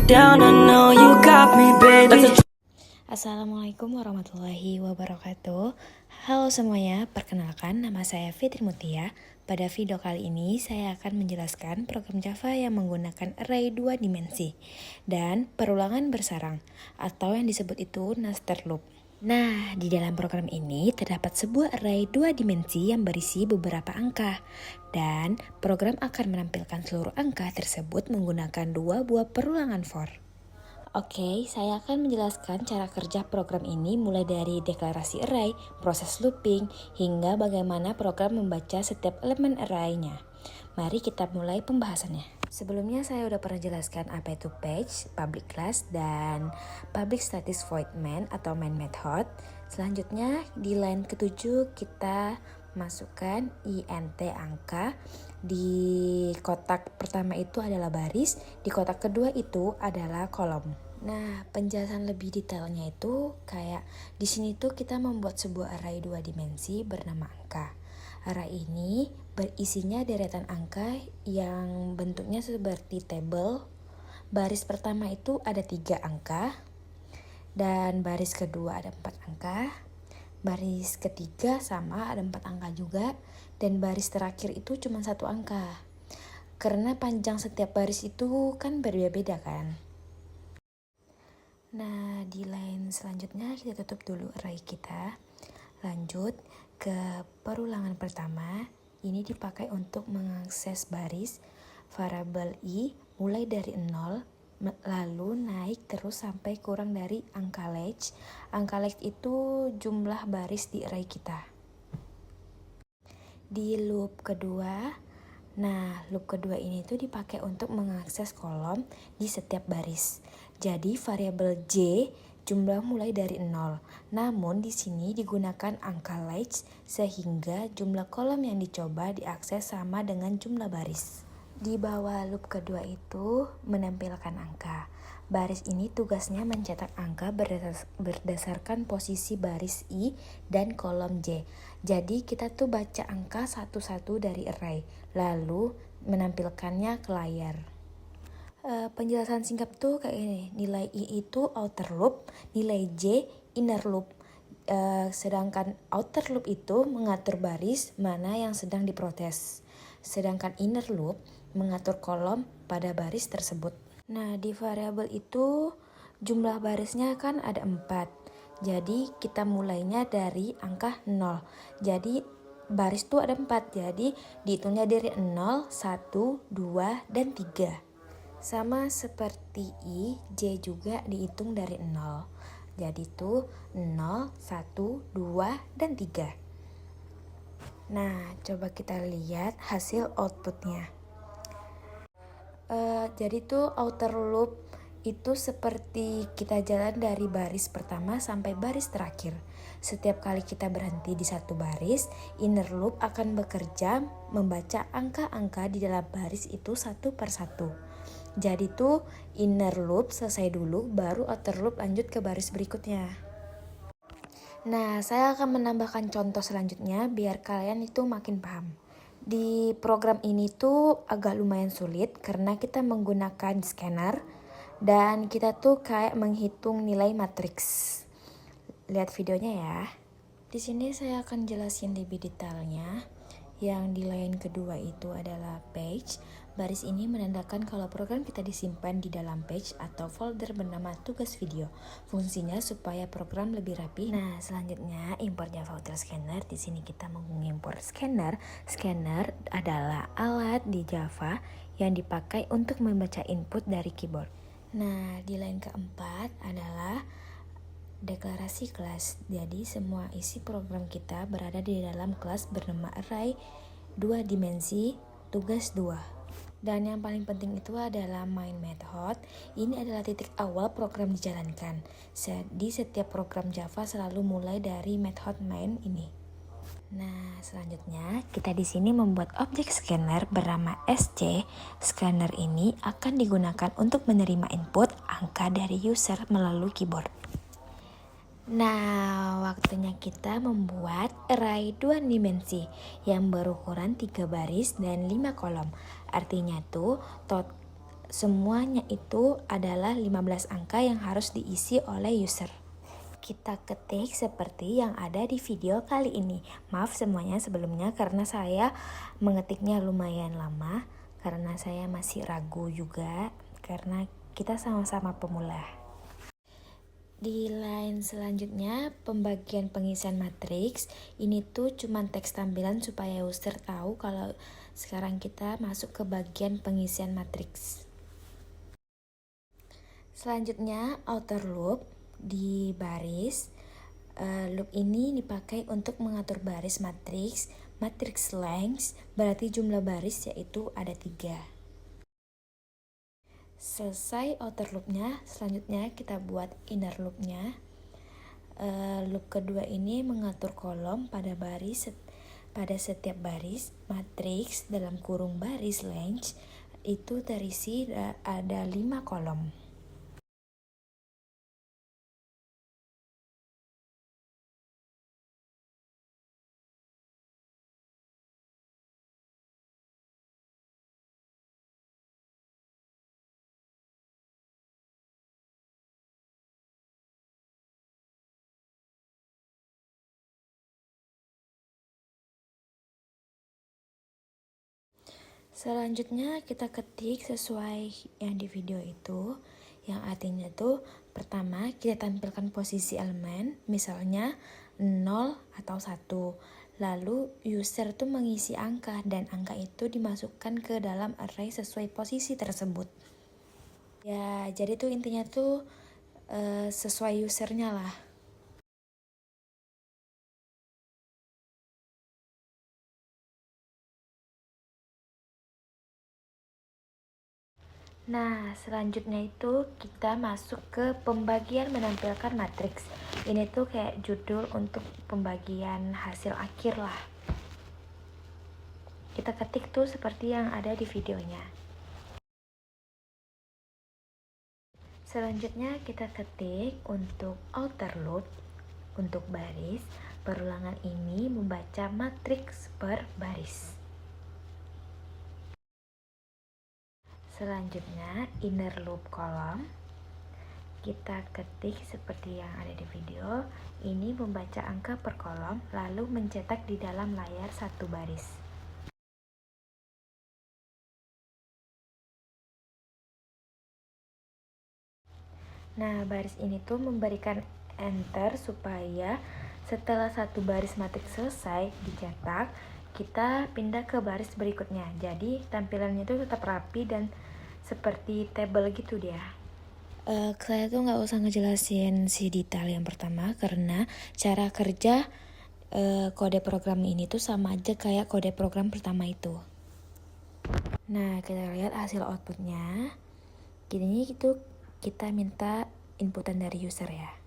down, I know you got me, baby. Assalamualaikum warahmatullahi wabarakatuh. Halo semuanya, perkenalkan nama saya Fitri Mutia. Pada video kali ini saya akan menjelaskan program Java yang menggunakan array 2 dimensi dan perulangan bersarang atau yang disebut itu nested loop. Nah, di dalam program ini terdapat sebuah array 2 dimensi yang berisi beberapa angka dan program akan menampilkan seluruh angka tersebut menggunakan 2 buah perulangan for. Oke, saya akan menjelaskan cara kerja program ini mulai dari deklarasi array, proses looping, hingga bagaimana program membaca setiap elemen array-nya. Mari kita mulai pembahasannya. Sebelumnya saya udah pernah jelaskan apa itu page, public class, dan public static void main atau main method. Selanjutnya di line ke-7 kita masukkan int angka. Di kotak pertama itu adalah baris, di kotak kedua itu adalah kolom. Nah, penjelasan lebih detailnya itu kayak di sini tuh kita membuat sebuah array 2 dimensi bernama angka. Array ini berisinya deretan angka yang bentuknya seperti tabel. Baris pertama itu ada 3 angka dan baris kedua ada 4 angka. Baris ketiga sama ada 4 angka juga dan baris terakhir itu cuma 1 angka. Karena panjang setiap baris itu kan berbeda-beda kan. Nah, di line selanjutnya kita tutup dulu array kita. Lanjut ke perulangan pertama. Ini dipakai untuk mengakses baris variabel i mulai dari 0 lalu naik terus sampai kurang dari angka ledge. Angka ledge itu jumlah baris di array kita. Di loop kedua, loop kedua ini tuh dipakai untuk mengakses kolom di setiap baris. Jadi variabel j jumlah mulai dari 0. Namun di sini digunakan angka ledge sehingga jumlah kolom yang dicoba diakses sama dengan jumlah baris. Di bawah loop kedua itu menampilkan angka. Baris ini tugasnya mencetak angka berdasarkan posisi baris i dan kolom j. Jadi kita tuh baca angka satu-satu dari array, lalu menampilkannya ke layar. Penjelasan singkat tuh kayak ini. Nilai i itu outer loop, nilai j inner loop. Sedangkan outer loop itu mengatur baris mana yang sedang diproses. Sedangkan inner loop mengatur kolom pada baris tersebut. Nah, di variabel itu jumlah barisnya kan ada 4. Jadi kita mulainya dari angka 0. Jadi baris itu ada 4. Jadi dihitungnya dari 0, 1, 2, dan 3. Sama seperti i, j juga dihitung dari 0. Jadi itu 0, 1, 2, dan 3. Nah, coba kita lihat hasil outputnya. Jadi tuh outer loop itu seperti kita jalan dari baris pertama sampai baris terakhir. Setiap kali kita berhenti di satu baris, inner loop akan bekerja membaca angka-angka di dalam baris itu satu per satu. Jadi tuh inner loop selesai dulu, baru outer loop lanjut ke baris berikutnya. Nah, saya akan menambahkan contoh selanjutnya biar kalian itu makin paham. Di program ini tuh agak lumayan sulit karena kita menggunakan scanner dan kita tuh kayak menghitung nilai matriks. Lihat videonya ya. Di sini saya akan jelasin lebih detailnya. Yang di line kedua itu adalah page. Baris ini menandakan kalau program kita disimpan di dalam page atau folder bernama tugas video. Fungsinya supaya program lebih rapi. Nah, selanjutnya import Java Util Scanner. Di sini kita mengimport scanner. Scanner adalah alat di Java yang dipakai untuk membaca input dari keyboard. Nah, di line keempat adalah deklarasi kelas. Jadi semua isi program kita berada di dalam kelas bernama array 2 dimensi tugas 2. Dan yang paling penting itu adalah main method. Ini adalah titik awal program dijalankan. Di setiap program Java selalu mulai dari method main ini. Nah, selanjutnya kita di sini membuat objek scanner bernama SC. Scanner ini akan digunakan untuk menerima input angka dari user melalui keyboard. Nah, waktunya kita membuat array 2 dimensi yang berukuran 3 baris dan 5 kolom. Artinya tuh semuanya itu adalah 15 angka yang harus diisi oleh user. Kita ketik seperti yang ada di video kali ini. Maaf semuanya sebelumnya karena saya mengetiknya lumayan lama, karena saya masih ragu juga, karena kita sama-sama pemula. Di line selanjutnya, pembagian pengisian matriks. Ini tuh cuman teks tampilan supaya user tahu kalau sekarang kita masuk ke bagian pengisian matriks. Selanjutnya, outer loop di baris. Loop ini dipakai untuk mengatur baris matriks. Matriks length berarti jumlah baris yaitu ada 3. Selesai outer loopnya, selanjutnya kita buat inner loopnya. Loop kedua ini mengatur kolom pada setiap baris. Matriks dalam kurung baris length itu terisi ada 5 kolom. Selanjutnya kita ketik sesuai yang di video itu, yang artinya tuh pertama kita tampilkan posisi elemen, misalnya 0 atau 1. Lalu user tuh mengisi angka dan angka itu dimasukkan ke dalam array sesuai posisi tersebut. Ya, jadi tuh intinya tuh sesuai usernya lah. Nah, selanjutnya itu kita masuk ke pembagian menampilkan matriks. Ini tuh kayak judul untuk pembagian hasil akhir lah. Kita ketik tuh seperti yang ada di videonya. Selanjutnya kita ketik untuk outer loop. Untuk baris, perulangan ini membaca matriks per baris. Selanjutnya inner loop kolom, kita ketik seperti yang ada di video. Ini membaca angka per kolom lalu mencetak di dalam layar satu baris. Nah, baris ini tuh memberikan enter supaya setelah satu baris matriks selesai dicetak, kita pindah ke baris berikutnya. Jadi tampilannya itu tetap rapi dan seperti tabel gitu dia. Saya tuh nggak usah ngejelasin si detail yang pertama karena cara kerja kode program ini tuh sama aja kayak kode program pertama itu. Nah, kita lihat hasil outputnya. Gini itu kita minta inputan dari user ya.